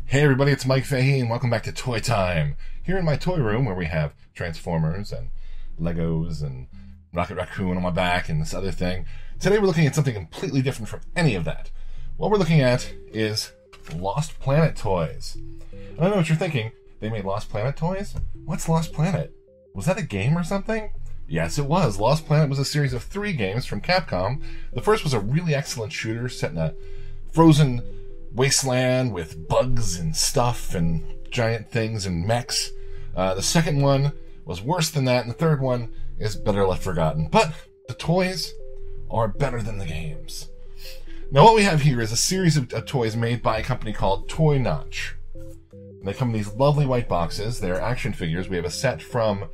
Hey everybody, it's Mike Fahey and welcome back to Toy Time. Here in my toy room where we have Transformers and Legos and Rocket Raccoon on my back and this other thing. Today we're looking at something completely different from any of that. What we're looking at is Lost Planet toys. And I know what you're thinking. They made Lost Planet toys? What's Lost Planet? Was that a game or something? Yes, it was. Lost Planet was a series of 3 games from Capcom. The first was a really excellent shooter set in a frozen wasteland with bugs and stuff and giant things and mechs. The second one was worse than that, and the third one is better left forgotten. But the toys are better than the games. Now what we have here is a series of toys made by a company called Toy Notch. They come in these lovely white boxes. They're action figures. We have a set from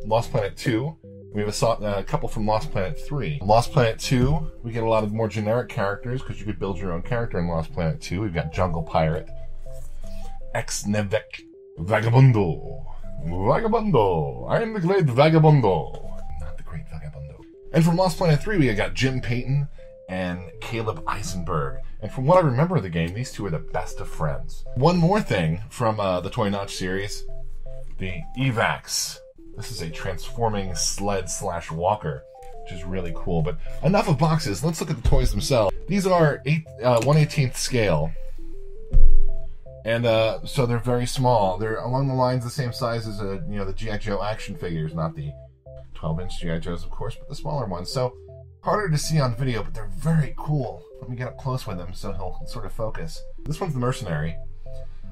Lost Planet 2. We have a couple from Lost Planet 3. Lost Planet 2, we get a lot of more generic characters because you could build your own character in Lost Planet 2. We've got Jungle Pirate, Ex-Nevek, Vagabundo. I am the great Vagabundo. Not the great Vagabundo. And from Lost Planet 3, we got Jim Payton and Caleb Eisenberg. And from what I remember of the game, these two are the best of friends. One more thing from the Toy Notch series, the Evax. This is a transforming sled/walker, which is really cool. But enough of boxes. Let's look at the toys themselves. These are 1/18th scale. And so they're very small. They're along the lines the same size as the G.I. Joe action figures, not the 12-inch G.I. Joes, of course, but the smaller ones. So harder to see on video, but they're very cool. Let me get up close with him so he'll sort of focus. This one's the Mercenary.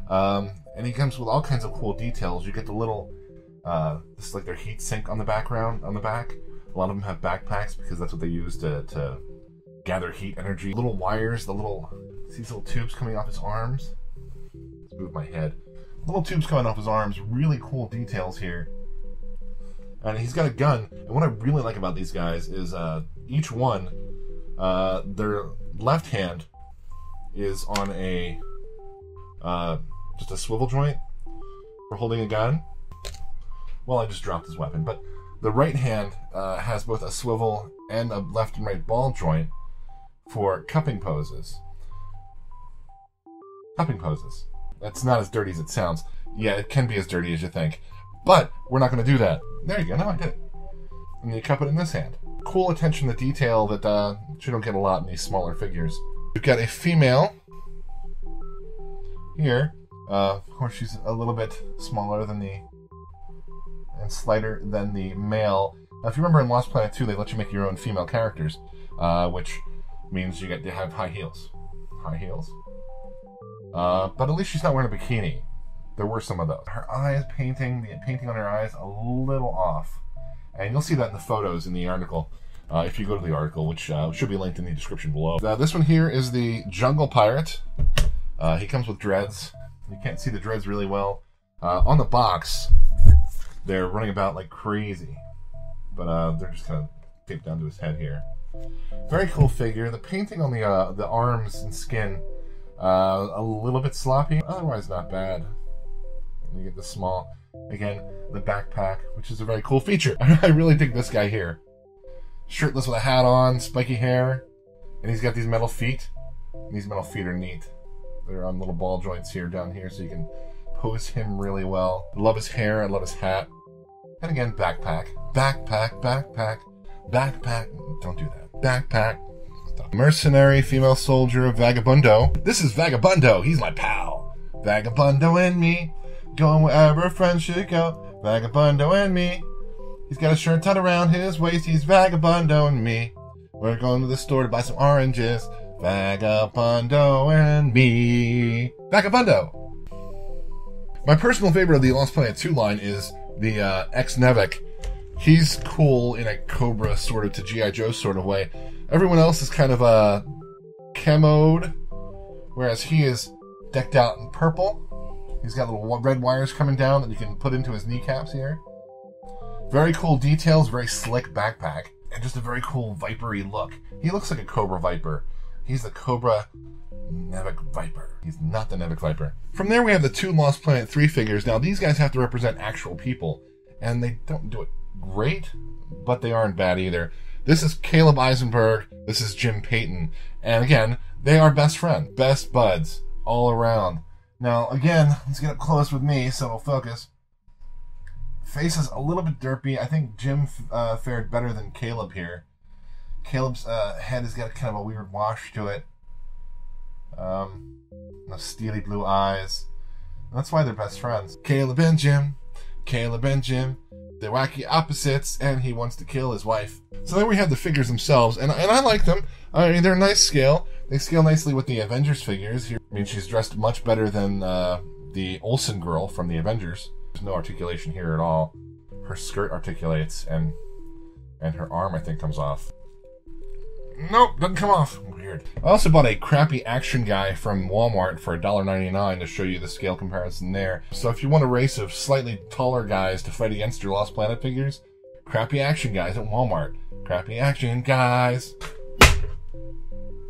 And he comes with all kinds of cool details. You get the little, this is like their heat sink on the back. A lot of them have backpacks because that's what they use to gather heat energy. Little wires, these little tubes coming off his arms. Let's move my head. Little tubes coming off his arms. Really cool details here. And he's got a gun. And what I really like about these guys is each one, their left hand is on a just a swivel joint for holding a gun. Well, I just dropped his weapon, but the right hand has both a swivel and a left and right ball joint for cupping poses. Cupping poses. That's not as dirty as it sounds. Yeah, it can be as dirty as you think, but we're not going to do that. There you go. Now I did it. And you cup it in this hand. Cool attention to detail that you don't get a lot in these smaller figures. We've got a female here. Of course, she's a little bit smaller than and slighter than the male. Now, if you remember in Lost Planet 2, they let you make your own female characters, which means you get to have high heels. High heels. But at least she's not wearing a bikini. There were some of those. Her eyes the painting on her eyes, a little off. And you'll see that in the photos in the article, if you go to the article, which should be linked in the description below. This one here is the Jungle Pirate. He comes with dreads. You can't see the dreads really well. On the box, they're running about like crazy. But they're just kind of taped down to his head here. Very cool figure. The painting on the arms and skin, a little bit sloppy. Otherwise not bad. You get the small, again, the backpack, which is a very cool feature. I really dig this guy here. Shirtless with a hat on, spiky hair, and he's got these metal feet. And these metal feet are neat. They're on little ball joints here, down here, so you can pose him really well. I love his hair, I love his hat. And again, backpack. Backpack, backpack, backpack. Don't do that. Backpack. Stop. Mercenary, female soldier, Vagabundo. This is Vagabundo. He's my pal. Vagabundo and me. Going wherever friends should go. Vagabundo and me. He's got a shirt tied around his waist. He's Vagabundo and me. We're going to the store to buy some oranges. Vagabundo and me. Vagabundo. My personal favorite of the Lost Planet 2 line is the Ex-Nevek. He's cool in a Cobra sort of to G.I. Joe sort of way. Everyone else is kind of camoed, whereas he is decked out in purple. He's got little red wires coming down that you can put into his kneecaps here. Very cool details, very slick backpack, and just a very cool vipery look. He looks like a Cobra Viper. He's the Cobra Nevek Viper. He's not the Nevek Viper. From there we have the 2 Lost Planet 3 figures. Now these guys have to represent actual people, and they don't do it great, but they aren't bad either. This is Caleb Eisenberg. This is Jim Payton. And again, they are best friends, best buds all around. Now, again, let's get up close with me so it'll focus. Face is a little bit derpy. I think Jim fared better than Caleb here. Caleb's head has got kind of a weird wash to it. The steely blue eyes. That's why they're best friends. Caleb and Jim. Caleb and Jim. They're wacky opposites, and he wants to kill his wife. So there we have the figures themselves, and I like them. I mean, they're a nice scale. They scale nicely with the Avengers figures. Here, I mean, she's dressed much better than the Olsen girl from the Avengers. There's no articulation here at all. Her skirt articulates, and her arm, I think, comes off. Nope, doesn't come off. Weird. I also bought a crappy action guy from Walmart for $1.99 to show you the scale comparison there. So if you want a race of slightly taller guys to fight against your Lost Planet figures, crappy action guys at Walmart. Crappy action guys.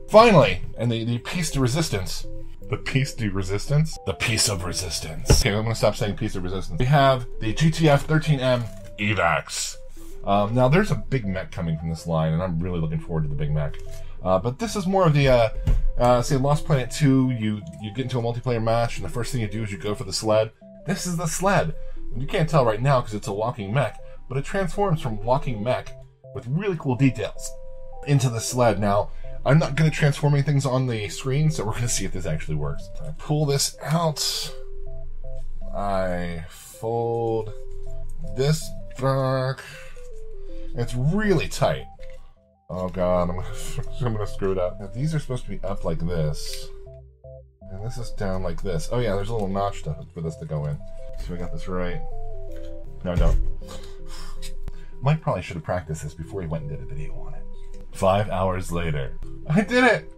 Finally, and the piece de resistance. The piece de resistance? The piece of resistance. Okay, I'm going to stop saying piece of resistance. We have the GTF 13M EVAX. Now, there's a big mech coming from this line, and I'm really looking forward to the big mech. But this is more of the, say, Lost Planet 2, you get into a multiplayer match, and the first thing you do is you go for the sled. This is the sled. You can't tell right now because it's a walking mech, but it transforms from walking mech with really cool details into the sled. Now, I'm not good at transforming things on the screen, so we're going to see if this actually works. I pull this out. I fold this back. It's really tight. Oh god, I'm gonna screw it up. Now, these are supposed to be up like this. And this is down like this. Oh yeah, there's a little notch for this to go in. So we got this right. No, I don't. Mike probably should have practiced this before he went and did a video on it. 5 hours later. I did it!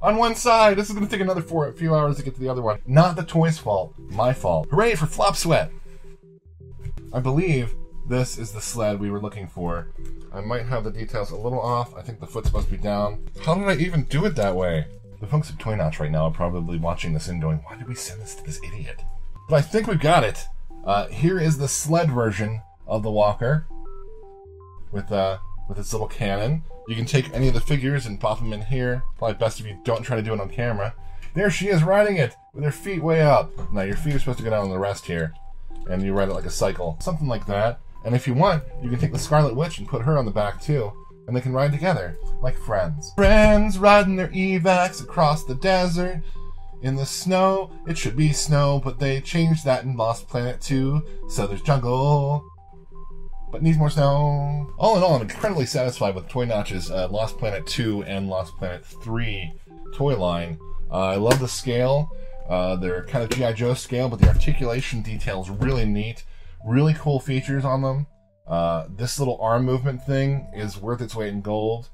On one side! This is gonna take another few hours to get to the other one. Not the toy's fault. My fault. Hooray for Flop Sweat! I believe this is the sled we were looking for. I might have the details a little off. I think the foot's supposed to be down. How did I even do it that way? The folks at Toy Notch right now are probably watching this and going, why did we send this to this idiot? But I think we've got it. Here is the sled version of the walker with its little cannon. You can take any of the figures and pop them in here. Probably best if you don't try to do it on camera. There she is riding it with her feet way up. Now your feet are supposed to go down on the rest here. And you ride it like a cycle. Something like that. And if you want, you can take the Scarlet Witch and put her on the back too. And they can ride together, like friends. Friends riding their EVAX across the desert. In the snow, it should be snow, but they changed that in Lost Planet 2. So there's jungle, but needs more snow. All in all, I'm incredibly satisfied with Toy Notch's Lost Planet 2 and Lost Planet 3 toy line. I love the scale. They're kind of G.I. Joe scale, but the articulation detail is really neat. Really cool features on them. This little arm movement thing is worth its weight in gold.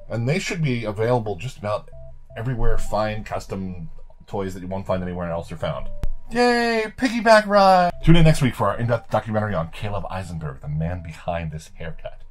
And they should be available just about everywhere fine custom toys that you won't find anywhere else are found. Yay! Piggyback ride! Tune in next week for our in-depth documentary on Caleb Eisenberg, the man behind this haircut.